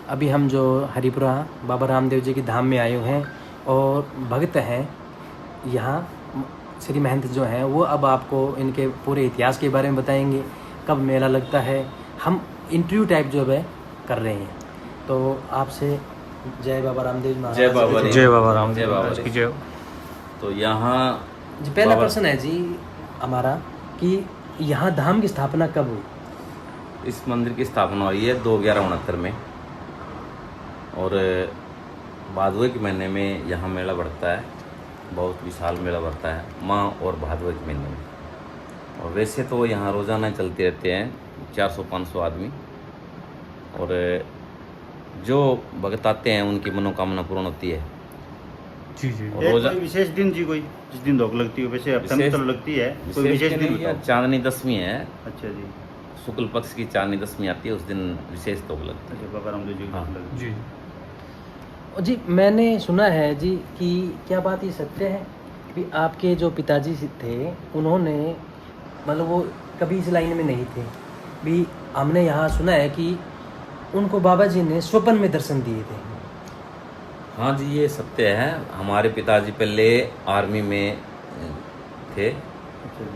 अभी हम जो हरिपुरा बाबा रामदेव जी की धाम में आए हुए हैं और भक्त हैं यहाँ श्री महंत जो हैं वो अब आपको इनके पूरे इतिहास के बारे में बताएंगे, कब मेला लगता है। हम इंटरव्यू टाइप जो है कर रहे हैं। तो आपसे जय बाबा रामदेव महाराज। जय बाबा जय बाबा रामदेव जय बाबा महाराज की जय। तो यहाँ जी पहला प्रश्न है जी हमारा कि यहाँ धाम की स्थापना कब हुई? इस मंदिर की स्थापना हुई है 2/11/69 में और भादवे के महीने में यहाँ मेला बढ़ता है, बहुत विशाल मेला बढ़ता है माँ और भादवे के महीने में। और वैसे तो यहाँ रोज़ाना चलते रहते हैं 400-500 आदमी और जो भगत आते हैं उनकी मनोकामना पूर्ण होती है। जी जी। और रोजा कोई विशेष दिन जी, कोई जिस दिन धोख लगती हो, वैसे हफ्ते में तो लगती है, कोई विशेष दिन बताओ। चांदनी दशमी है, अच्छा जी, शुक्ल पक्ष की चांदनी दशमी आती है, उस दिन विशेष धोख लगती है। अच्छा बाबा रामदेव जी की हाँ। धोख लगती है। जी जी मैंने सुना है जी कि क्या बात ये सत्य है कि आपके जो पिताजी थे उन्होंने मतलब वो कभी इस लाइन में नहीं थे भी, हमने यहाँ सुना है कि उनको बाबा जी ने स्वप्न में दर्शन दिए थे। हाँ जी ये सत्य है। हमारे पिताजी पहले आर्मी में थे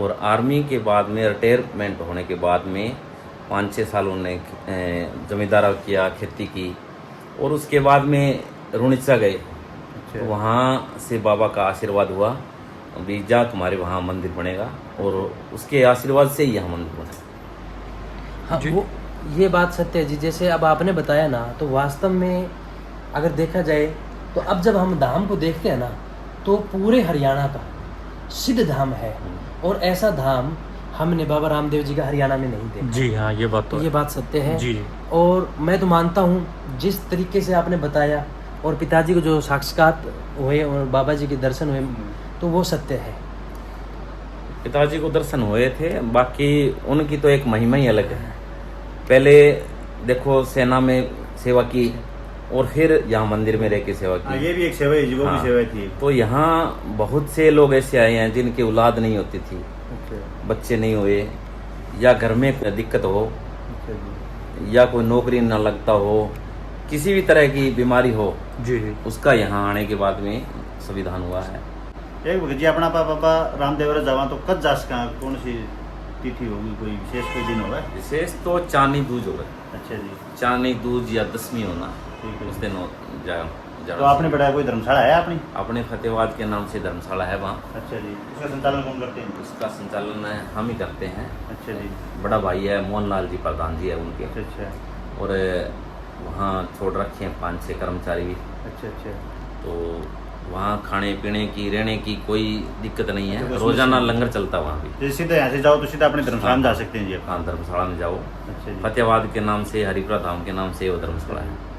और आर्मी के बाद में रिटायरमेंट होने के बाद में 5-6 साल उन्होंने जमींदारा किया, खेती की और उसके बाद में रुणिचा गए। तो वहाँ से बाबा का आशीर्वाद हुआ भी जा तुम्हारे वहाँ मंदिर बनेगा और उसके आशीर्वाद से ही यहाँ मंदिर बना। हाँ जी। वो ये बात सत्य है जी। जैसे अब आपने बताया ना, तो वास्तव में अगर देखा जाए तो अब जब हम धाम को देखते हैं ना तो पूरे हरियाणा का सिद्ध धाम है और ऐसा धाम हमने बाबा रामदेव जी का हरियाणा में नहीं देखा। जी हाँ, ये बात तो ये है। बात सत्य है जी जी। और मैं तो मानता हूँ जिस तरीके से आपने बताया और पिताजी को जो साक्षात हुए और बाबा जी के दर्शन हुए तो वो सत्य है। पिताजी को दर्शन हुए थे, बाकी उनकी तो एक महिमा ही अलग है। पहले देखो सेना में सेवा की और फिर यहाँ मंदिर में रह के सेवा हाँ, की। ये भी एक सेवा है जी, वो भी हाँ। सेवा थी। तो यहाँ बहुत से लोग ऐसे आए हैं जिनकी औलाद नहीं होती थी, अच्छा बच्चे नहीं हुए या घर में कोई दिक्कत हो अच्छा जी। या कोई नौकरी न लगता हो, किसी भी तरह की बीमारी हो, जी जी। उसका यहाँ आने के बाद में संविधान हुआ है। एक भगत जी अपना बाबा रामदेव जावा तो कद जास का कौन सी तिथि होगी, कोई विशेष कोई दिन होगा? विशेष तो चांदनी दूज होगा, अच्छा जी, चांदनी दूज या दसवीं होना, ठीक है। उस दिन तो आपने बताया कोई धर्मशाला है अपनी? अपने फतेहाबाद के नाम से धर्मशाला है वहाँ। अच्छा जी, उसका संचालन कौन करते हैं? उसका संचालन हम ही करते हैं। अच्छा जी, बड़ा भाई है मोहनलाल जी, प्रधान जी है उनके। अच्छा अच्छा और वहाँ छोड़ रखे हैं 5-6 कर्मचारी भी। अच्छा अच्छा। तो वहाँ खाने पीने की रहने की कोई दिक्कत नहीं अच्छा, है, बस रोजाना उसमें- लंगर चलता है वहाँ भी। जैसे सीधा यहाँ से जाओ तो सीधा अपने धर्मशाला में जा सकते हैं जी आप। हाँ धर्मशाला में जाओ, अच्छा जी। फतेहाबाद के नाम से, हरिपुरा धाम के नाम से वो धर्मशाला है।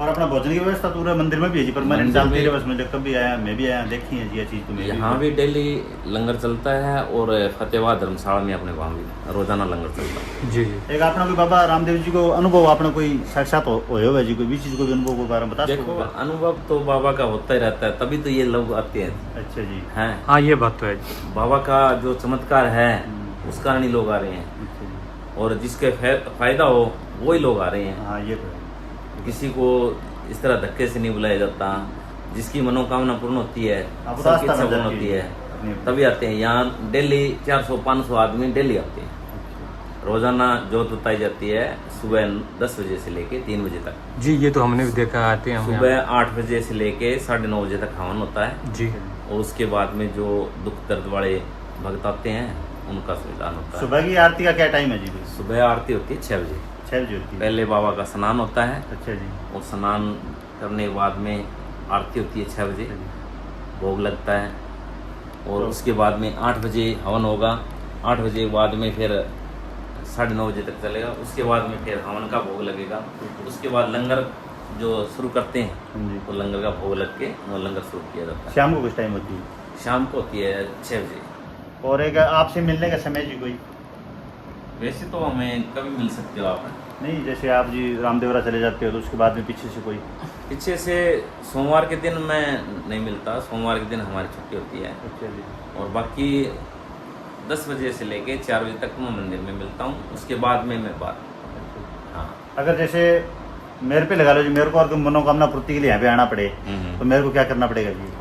और अपना भोजन की व्यवस्था पूरा मंदिर में भी है जी, परमानेंट मंदिर चलती है। में- बस मैं जब कभी आया, मैं भी आया, देखी है जी ये चीज़ तो मैं यहाँ भी डेली लंगर चलता है और फतेहाबाद धर्मशाला में अपने वहाँ भी रोजाना लंगर चलता है। जी जी। एक अपना कोई बाबा रामदेव जी को अनुभव अपना कोई साक्षात होया जी, कोई भी चीज़ को भी अनुभव के बारे में बता देखो सकते अनुभव तो बाबा का होता ही रहता है, तभी तो ये लोग आते हैं। अच्छा जी। हैं हाँ, ये बात तो है जी। बाबा का जो चमत्कार है उस कारण ही लोग आ रहे हैं अच्छा जी। और जिसके फायदा हो वही लोग आ रहे हैं। हाँ ये तो है। किसी को इस तरह धक्के से नहीं बुलाया जाता, जिसकी मनोकामना पूर्ण होती है, आप सबकी रास्ता इच्छा बन पूर्ण जाती होती है है, अपनी- तभी आते हैं। यहाँ डेली 400-500 आदमी डेली आते हैं। रोजाना जोत उताई जाती है सुबह 10 बजे से लेके 3 बजे तक। जी, ये तो हमने भी देखा, आते हैं हम यहाँ। सुबह 8 बजे से लेके 9:30 बजे तक हवन होता है जी। और उसके बाद में जो दुख दर्द वाले भक्त आते हैं उनका संविधान होता है। सुबह की आरती का क्या टाइम है जी? सुबह आरती होती है 6 बजे। 6 बजे होती है। पहले बाबा का स्नान होता है अच्छा जी। और स्नान करने के बाद में आरती होती है 6 बजे, भोग लगता है और तो- उसके बाद में 8 बजे हवन होगा। 8 बजे के बाद में फिर 9:30 बजे तक चलेगा। उसके बाद में फिर हवन का भोग लगेगा। उसके बाद लंगर जो शुरू करते हैं हाँ जी। वो लंगर का भोग लग के वो लंगर शुरू किया जाता है। शाम को कुछ टाइम होती है? शाम को होती है 6 बजे। और एक आपसे मिलने का समय जी कोई? वैसे तो हमें कभी मिल सकते हो आप, नहीं, जैसे आप जी रामदेवरा चले जाते हो तो उसके बाद में पीछे से कोई? पीछे से सोमवार के दिन मैं नहीं मिलता, सोमवार के दिन हमारी छुट्टी होती है अच्छा जी। और बाकी 10 बजे से लेके 4 बजे तक मैं मंदिर में मिलता हूँ। उसके बाद में मैं बात। हाँ अगर जैसे मेरे पे लगा लो जी, मेरे को और कोई मनोकामना पूर्ति के लिए यहाँ पे आना पड़े तो मेरे को क्या करना पड़ेगा जी?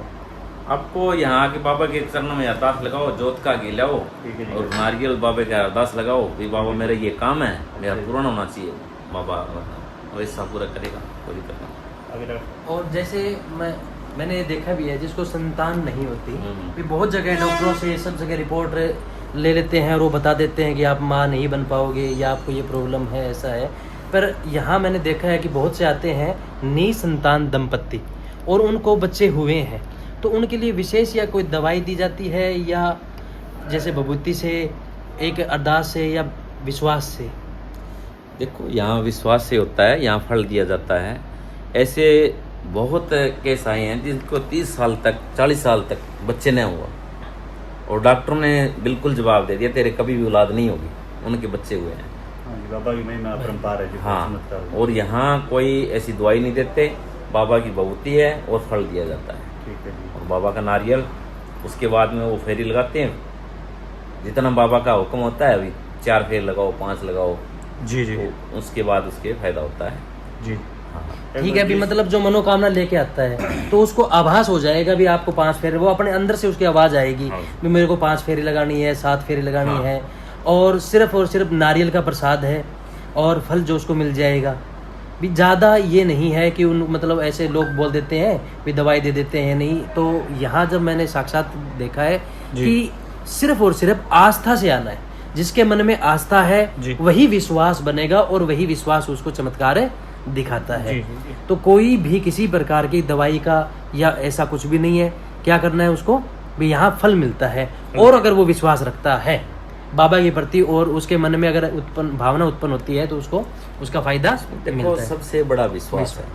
आपको यहाँ आके बाबा के चरणों में अरदास लगाओ, जोत का घी लाओ ठीक है जी। और नारियल बाबा का अरदास लगाओ भी बाबा मेरा ये काम है, मेरा पूरा होना चाहिए, बाबा वैसा पूरा करेगा, कोई दिक्कत नहीं। अभी तक और जैसे मैंने देखा भी है जिसको संतान नहीं होती, हम्म। भी बहुत जगह डॉक्टरों से सब जगह रिपोर्ट ले लेते हैं और वो बता देते हैं कि आप माँ नहीं बन पाओगे या आपको ये प्रॉब्लम है, ऐसा है। पर यहाँ मैंने देखा है कि बहुत से आते हैं निसंतान दंपत्ति और उनको बच्चे हुए हैं, तो उनके लिए विशेष या कोई दवाई दी जाती है या जैसे भभूति से, एक अरदास से या विश्वास से? देखो यहाँ विश्वास से होता है, यहाँ फल दिया जाता है। ऐसे बहुत केस आए हैं जिनको 30 साल तक 40 साल तक बच्चे नहीं हुआ और डॉक्टरों ने बिल्कुल जवाब दे दिया तेरे कभी भी औलाद नहीं होगी, उनके बच्चे हुए हैं। हाँ जी, बाबा की महिमा अपरंपार है जी, बहुत हाँ, चमत्कार है। और यहाँ कोई ऐसी दवाई नहीं देते, बाबा की भभूति है और फल दिया जाता है ठीक है जी। और बाबा का नारियल, उसके बाद में वो फेरी लगाते हैं, जितना बाबा का हुक्म होता है, अभी 4 फेर लगाओ, 5 लगाओ, जी जी तो उसके बाद उसके फायदा होता है। जी। हाँ, ठीक है भी, मतलब जो मनोकामना लेके आता है तो उसको आभास हो जाएगा भी आपको 5 फेरे, वो अपने अंदर से उसकी आवाज आएगी हाँ। भी मेरे को 5 फेरे लगानी है, 7 फेरे लगानी हाँ। है, और सिर्फ नारियल का प्रसाद है और फल जो उसको मिल जाएगा भी। ज़्यादा ये नहीं है कि उन मतलब ऐसे लोग बोल देते हैं भी दवाई दे देते हैं, नहीं। तो यहाँ जब मैंने साक्षात देखा है कि सिर्फ और सिर्फ आस्था से आना है, जिसके मन में आस्था है वही विश्वास बनेगा और वही विश्वास उसको चमत्कार दिखाता है। तो कोई भी किसी प्रकार की दवाई का या ऐसा कुछ भी नहीं है, क्या करना है उसको भी, यहाँ फल मिलता है। और अगर वो विश्वास रखता है बाबा के प्रति और उसके मन में अगर भावना उत्पन्न होती है तो उसको उसका फायदा देखो मिलता है। सबसे बड़ा विश्वास है,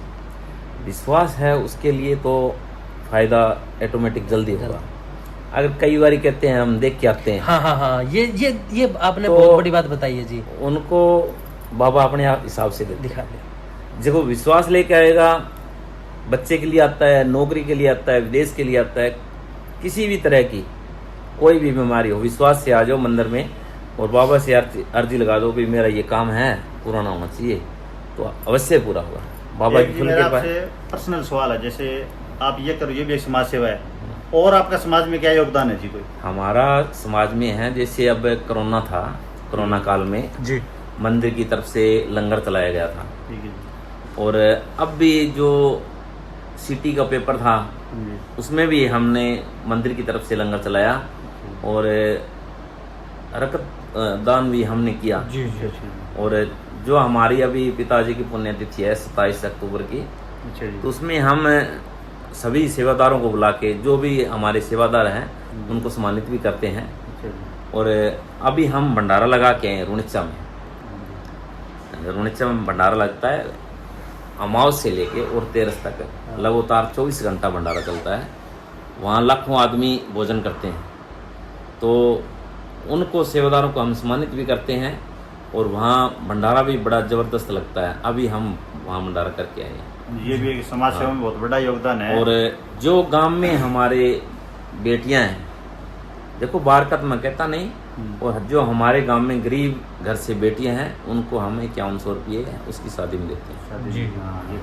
विश्वास है उसके लिए तो फायदा ऑटोमेटिक जल्दी होगा। अगर कई बार कहते हैं हम देख के आते हैं, हाँ हाँ हाँ, ये आपने तो बहुत बड़ी बात बताई है जी। उनको बाबा अपने आप हिसाब से देते दिखा दे। हैं। देखो विश्वास लेके आएगा, बच्चे के लिए आता है, नौकरी के लिए आता है, विदेश के लिए आता है, किसी भी तरह की कोई भी बीमारी हो, विश्वास से आ जाओ मंदिर में और बाबा से अर्जी लगा दो कि मेरा ये काम है, पूरा ना होना चाहिए, तो अवश्य पूरा होगा। बाबा की फुल मेरा कृपा आपसे पर्सनल सवाल है, जैसे आप ये करो, ये भी एक समाज सेवा है, और आपका समाज में क्या योगदान है जी? कोई हमारा समाज में है, जैसे अब कोरोना था, कोरोना काल में जी मंदिर की तरफ से लंगर चलाया गया था, ठीक है जी। और अब भी जो सिटी का पेपर था जी। उसमें भी हमने मंदिर की तरफ से लंगर चलाया और रकत दान भी हमने किया। जी अच्छा जी अच्छा और जो हमारी अभी पिताजी की पुण्यतिथि है 27 अक्टूबर की, अच्छा जी। तो उसमें हम सभी सेवादारों को बुला के, जो भी हमारे सेवादार हैं उनको सम्मानित भी करते हैं। अच्छा जी। और अभी हम भंडारा लगा के हैं रुणिचा में। रुणिचा में भंडारा लगता है अमावस से लेके और 13 तक, लगातार 24 घंटा भंडारा चलता है। वहाँ लाखों आदमी भोजन करते हैं, तो उनको सेवादारों को हम सम्मानित भी करते हैं और वहाँ भंडारा भी बड़ा ज़बरदस्त लगता है। अभी हम वहाँ भंडारा करके आए हैं। ये भी एक समाज सेवा में बहुत बड़ा योगदान है। और जो गांव में हमारे बेटियां हैं, देखो बाहर का तो मैं कहता नहीं, और जो हमारे गांव में गरीब घर से बेटियां हैं उनको हम 5100 रुपये उसकी शादी में देते हैं। शादी जी। हाँ, ये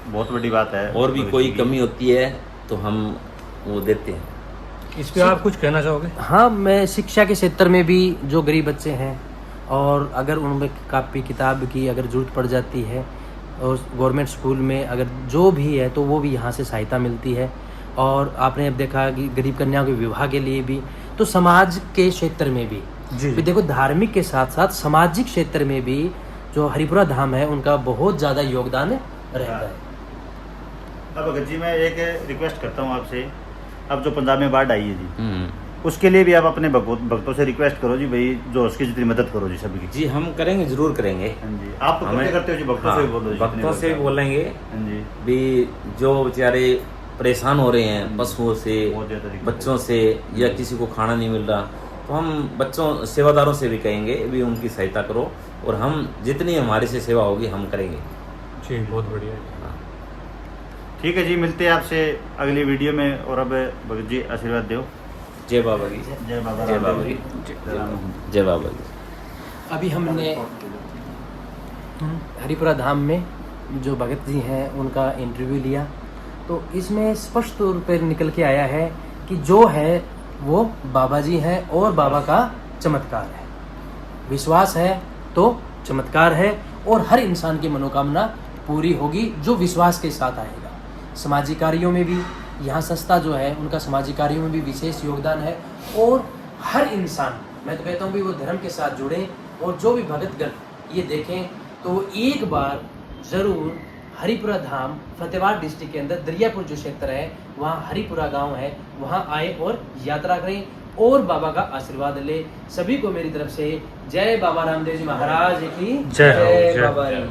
बहुत बड़ी बात है। और भी कोई कमी होती है तो हम वो देते हैं। इस पे आप कुछ कहना चाहोगे? हाँ, मैं शिक्षा के क्षेत्र में भी जो गरीब बच्चे हैं और अगर उनमें कापी किताब की अगर ज़रूरत पड़ जाती है और गवर्नमेंट स्कूल में अगर जो भी है तो वो भी यहाँ से सहायता मिलती है। और आपने अब देखा कि गरीब कन्याओं के विवाह के लिए भी, तो समाज के क्षेत्र में भी जी देखो, धार्मिक के साथ साथ सामाजिक क्षेत्र में भी जो हरिपुरा धाम है उनका बहुत ज़्यादा योगदान रहता है। अब अगर जी मैं एक रिक्वेस्ट करता हूँ आपसे, अब जो पंजाब में बाढ़ आई है जी, जी उसके लिए भी आप अपने भक्तों से रिक्वेस्ट करो जी, भाई जो उसकी जितनी मदद करो जी सभी की। हम करेंगे, जरूर करेंगे। हाँ जी, आप तो करते करते हो जी, भक्तों से भी बोलो जी, भक्तों जितने से भक्त- बोलेंगे हाँ जी, भी जो बेचारे परेशान हो रहे हैं पशुओं से, बहुत ज़्यादा दिक्कत बच्चों से, या किसी को खाना नहीं मिल रहा, तो हम बच्चों सेवादारों से भी कहेंगे भी उनकी सहायता करो और हम जितनी हमारे से सेवा होगी हम करेंगे। जी बहुत बढ़िया। हाँ। ठीक है जी, मिलते हैं आपसे अगली वीडियो में। और अब भगत जी आशीर्वाद दो। जय बाबा की। जय बाबा जय बाबा की। जय बाबा की। अभी हमने हरिपुरा धाम में जो भगत जी हैं उनका इंटरव्यू लिया, तो इसमें स्पष्ट तौर पर निकल के आया है कि जो है वो बाबा जी हैं और बाबा का चमत्कार है। विश्वास है तो चमत्कार है, और हर इंसान की मनोकामना पूरी होगी जो विश्वास के साथ आएगा। सामाजिक कार्यों में भी यहाँ संस्था जो है उनका सामाजिक कार्यों में भी विशेष योगदान है, और हर इंसान, मैं तो कहता हूँ भी वो धर्म के साथ जुड़े, और जो भी भगतगण ये देखें तो एक बार ज़रूर हरिपुरा धाम फतेहाबाद डिस्ट्रिक्ट के अंदर दरियापुर जो क्षेत्र है वहाँ हरिपुरा गांव है, वहाँ आए और यात्रा करें और बाबा का आशीर्वाद ले। सभी को मेरी तरफ से जय बाबा रामदेव जी महाराज की जय हो, जय। बाबा जी।